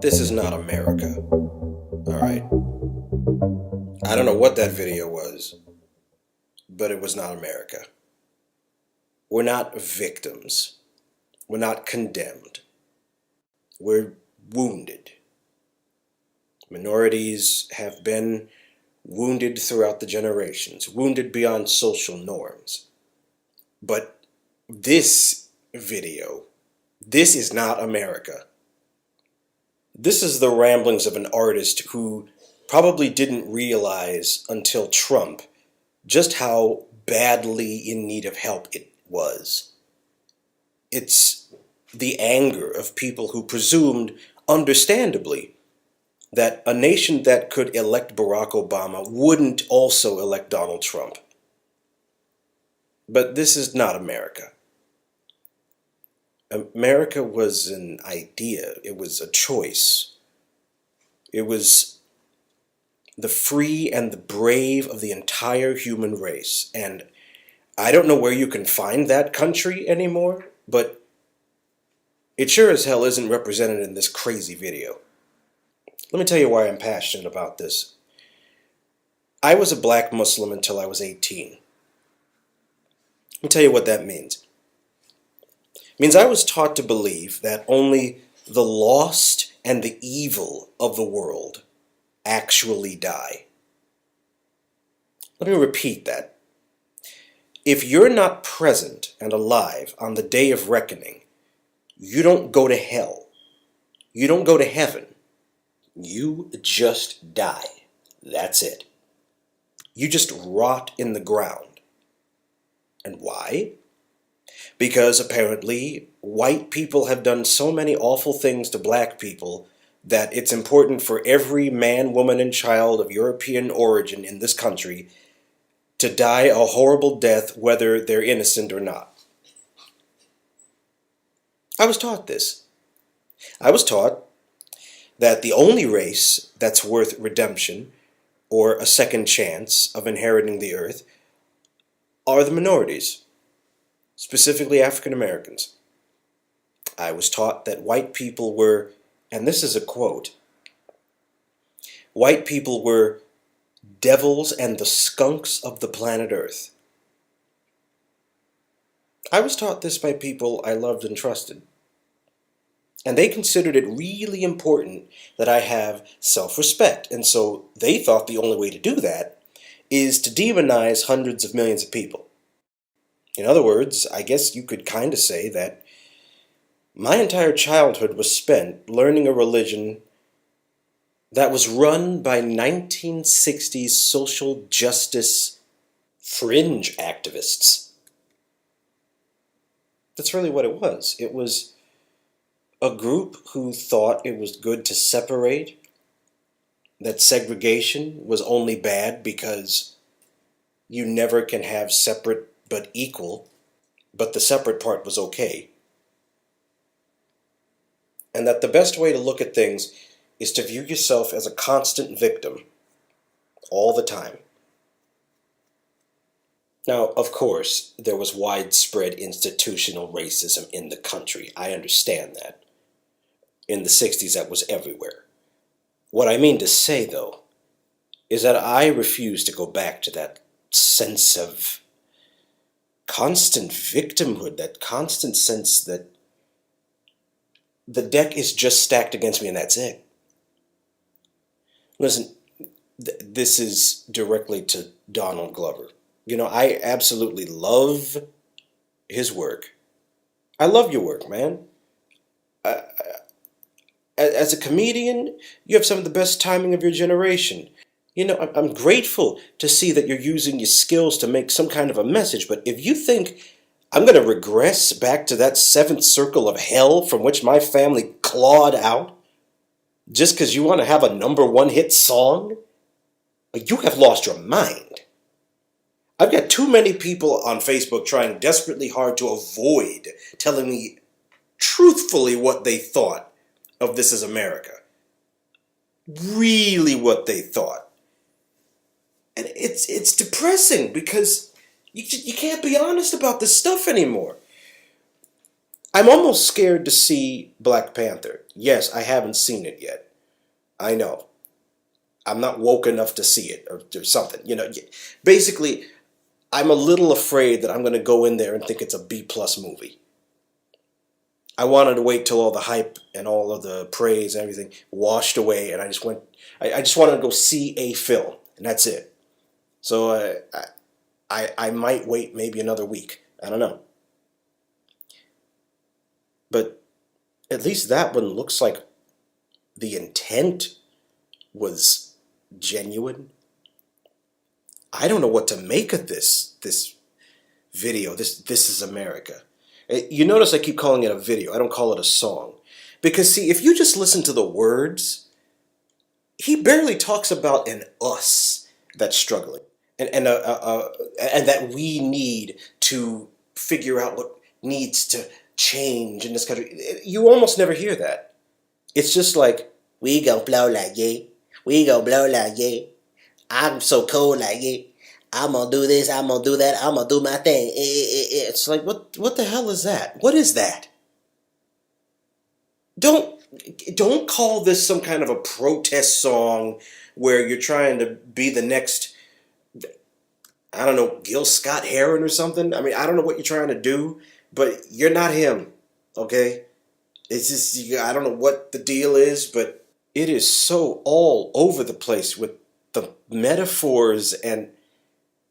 This is not America. Alright? I don't know what that video was, but it was not America. We're not victims. We're not condemned. We're wounded. Minorities have been wounded throughout the generations, wounded beyond social norms. But this video, this is not America. This is the ramblings of an artist who probably didn't realize until Trump just how badly in need of help it was. It's the anger of people who presumed, understandably, that a nation that could elect Barack Obama wouldn't also elect Donald Trump. But this is not America. America was an idea. It was a choice. It was the free and the brave of the entire human race. And I don't know where you can find that country anymore, but it sure as hell isn't represented in this crazy video. Let me tell you why I'm passionate about this. I was a black Muslim until I was 18. Let me tell you what that means. It means I was taught to believe that only the lost and the evil of the world actually die. Let me repeat that. If you're not present and alive on the day of reckoning, you don't go to hell. You don't go to heaven. You just die. That's it. You just rot in the ground. And why? Because apparently white people have done so many awful things to black people that it's important for every man, woman, and child of European origin in this country to die a horrible death whether they're innocent or not. I was taught this. I was taught that the only race that's worth redemption or a second chance of inheriting the earth are the minorities, specifically African Americans. I was taught that white people were, and this is a quote, white people were devils and the skunks of the planet Earth. I was taught this by people I loved and trusted. And they considered it really important that I have self-respect. And so they thought the only way to do that is to demonize hundreds of millions of people. In other words, I guess you could kind of say that my entire childhood was spent learning a religion that was run by 1960s social justice fringe activists. That's really what it was. It was a group who thought it was good to separate, that segregation was only bad because you never can have separate but equal, but the separate part was okay. And that the best way to look at things is to view yourself as a constant victim all the time. Now, of course, there was widespread institutional racism in the country. I understand that. In the 60s, that was everywhere. What I mean to say, though, is that I refuse to go back to that sense of constant victimhood, that constant sense that the deck is just stacked against me and that's it. Listen, this is directly to Donald Glover. You know, I absolutely love his work. I love your work, man. As a comedian, you have some of the best timing of your generation. You know, I'm grateful to see that you're using your skills to make some kind of a message, but if you think I'm going to regress back to that seventh circle of hell from which my family clawed out, just because you want to have a #1 hit song, you have lost your mind. I've got too many people on Facebook trying desperately hard to avoid telling me truthfully what they thought of This Is America. Really what they thought. And it's depressing because you can't be honest about this stuff anymore. I'm almost scared to see Black Panther. Yes, I haven't seen it yet. I know. I'm not woke enough to see it or something. Basically, I'm a little afraid that I'm going to go in there and think it's a B plus movie. I wanted to wait till all the hype and all of the praise and everything washed away, and I just went. I just wanted to go see a film, and that's it. So I might wait maybe another week. I don't know, but at least that one looks like the intent was genuine. I don't know what to make of this video. This is America. You notice I keep calling it a video. I don't call it a song. Because see, if you just listen to the words, he barely talks about an us that's struggling. And that we need to figure out what needs to change in this country. You almost never hear that. It's just like, we gonna blow like yeah. We gonna blow like yeah. I'm so cold like yeah. I'm gonna do this, I'm gonna do that, I'm gonna do my thing. It's like, what the hell is that? What is that? Don't don't call this some kind of a protest song where you're trying to be the next, I don't know, Gil Scott Heron or something. I mean, I don't know what you're trying to do, but you're not him, okay? It's just, I don't know what the deal is, but it is so all over the place with the metaphors. And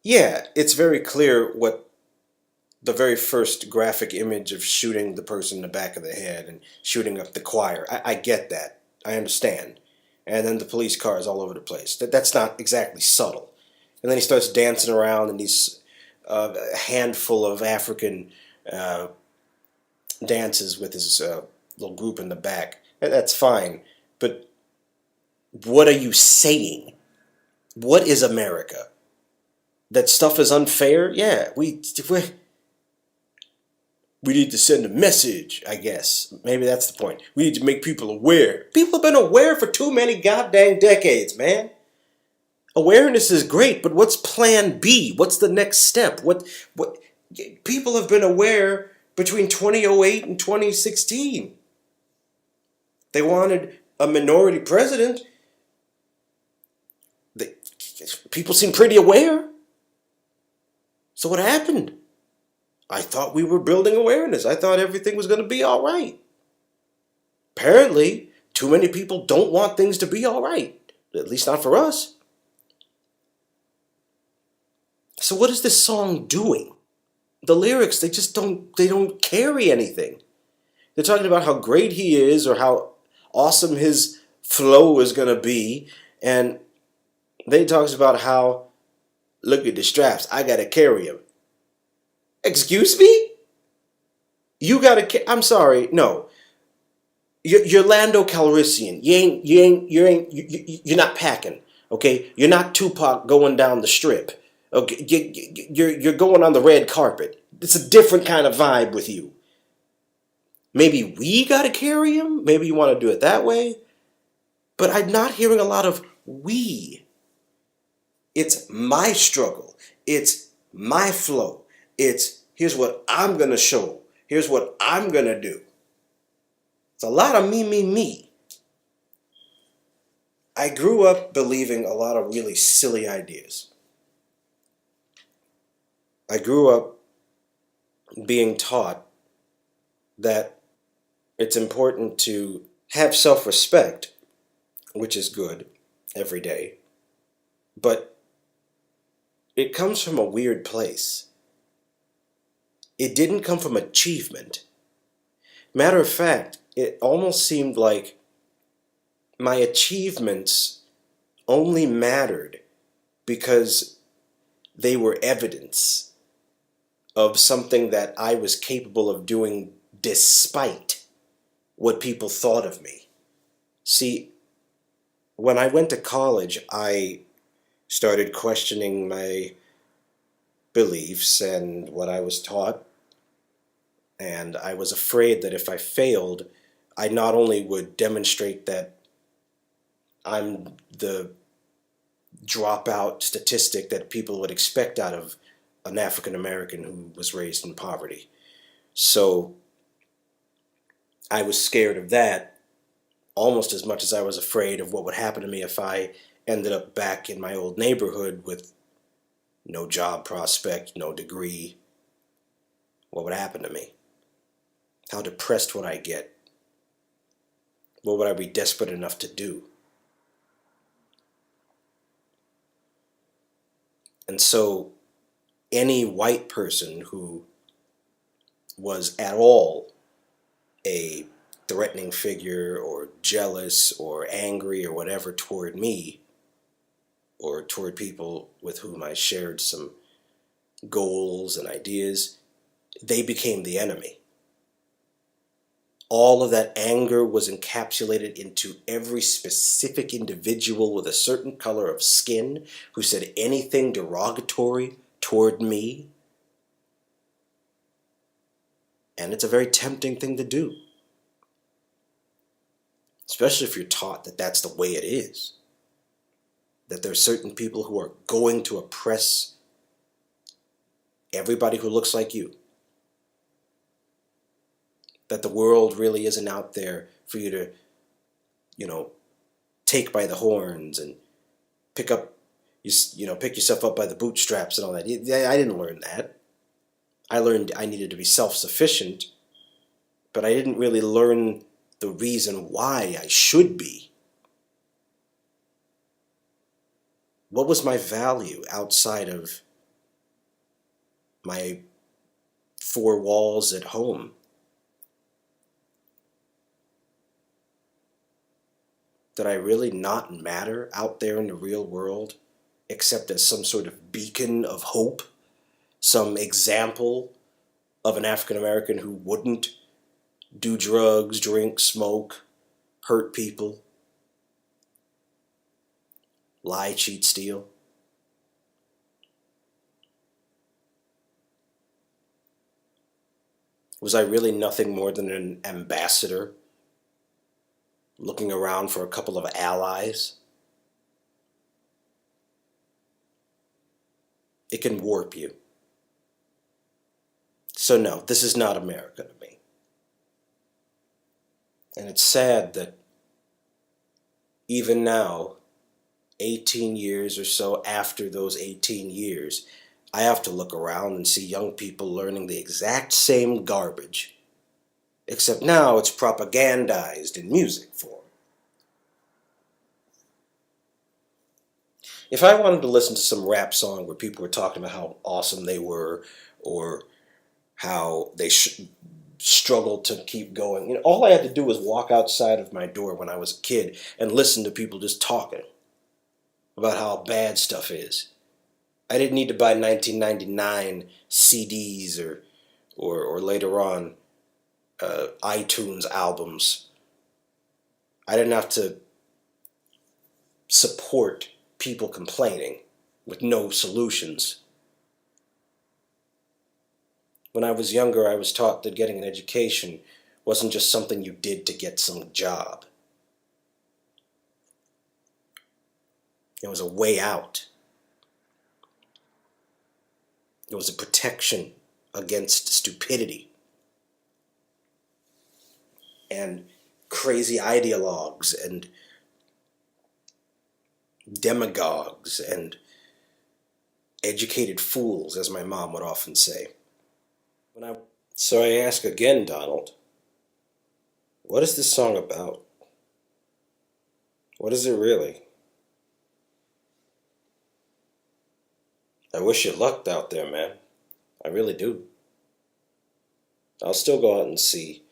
yeah, it's very clear what the very first graphic image of shooting the person in the back of the head and shooting up the choir. I get that. I understand. And then the police cars all over the place. That's not exactly subtle. And then he starts dancing around in these handful of African dances with his little group in the back. That's fine. But what are you saying? What is America? That stuff is unfair? Yeah, we need to send a message, I guess. Maybe that's the point. We need to make people aware. People have been aware for too many goddamn decades, man. Awareness is great, but what's plan B? What's the next step? What people have been aware between 2008 and 2016. They wanted a minority president. People seem pretty aware. So what happened? I thought we were building awareness. I thought everything was going to be all right. Apparently, too many people don't want things to be all right. At least not for us. So what is this song doing? The lyrics, they don't carry anything. They're talking about how great he is or how awesome his flow is going to be. And then he talks about how, look at the straps, I got to carry him. Excuse me? You got to, I'm sorry, no. You're Lando Calrissian. You're not packing, okay? You're not Tupac going down the strip. Okay, you're going on the red carpet. It's a different kind of vibe with you. Maybe we got to carry him. Maybe you want to do it that way. But I'm not hearing a lot of we. It's my struggle. It's my flow. It's here's what I'm going to show. Here's what I'm going to do. It's a lot of me. I grew up believing a lot of really silly ideas. I grew up being taught that it's important to have self-respect, which is good every day, but it comes from a weird place. It didn't come from achievement. Matter of fact, it almost seemed like my achievements only mattered because they were evidence of something that I was capable of doing despite what people thought of me. See, when I went to college, I started questioning my beliefs and what I was taught, and I was afraid that if I failed, I not only would demonstrate that I'm the dropout statistic that people would expect out of an African American who was raised in poverty. So I was scared of that, almost as much as I was afraid of what would happen to me if I ended up back in my old neighborhood with no job prospect, no degree. What would happen to me? How depressed would I get? What would I be desperate enough to do? And so any white person who was at all a threatening figure or jealous or angry or whatever toward me or toward people with whom I shared some goals and ideas, they became the enemy. All of that anger was encapsulated into every specific individual with a certain color of skin who said anything derogatory toward me. And it's a very tempting thing to do, especially if you're taught that that's the way it is, that there are certain people who are going to oppress everybody who looks like you, that the world really isn't out there for you to, take by the horns and pick yourself up by the bootstraps and all that. I didn't learn that. I learned I needed to be self-sufficient, but I didn't really learn the reason why I should be. What was my value outside of my four walls at home? Did I really not matter out there in the real world, except as some sort of beacon of hope, some example of an African American who wouldn't do drugs, drink, smoke, hurt people, lie, cheat, steal? Was I really nothing more than an ambassador looking around for a couple of allies? It can warp you. So no, this is not America to me. And it's sad that even now, 18 years or so after those 18 years, I have to look around and see young people learning the exact same garbage, except now it's propagandized in music form. If I wanted to listen to some rap song where people were talking about how awesome they were or how they struggled to keep going, all I had to do was walk outside of my door when I was a kid and listen to people just talking about how bad stuff is. I didn't need to buy 1999 CDs or later on iTunes albums. I didn't have to support people complaining with no solutions. When I was younger, I was taught that getting an education wasn't just something you did to get some job. It was a way out. It was a protection against stupidity and crazy ideologues and demagogues and educated fools, as my mom would often say. So I ask again, Donald, what is this song about? What is it really? I wish you luck out there, man. I really do. I'll still go out and see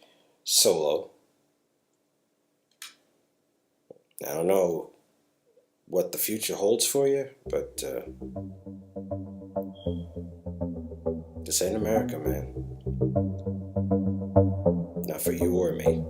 Solo. I don't know what the future holds for you, but this ain't America, man. Not for you or me.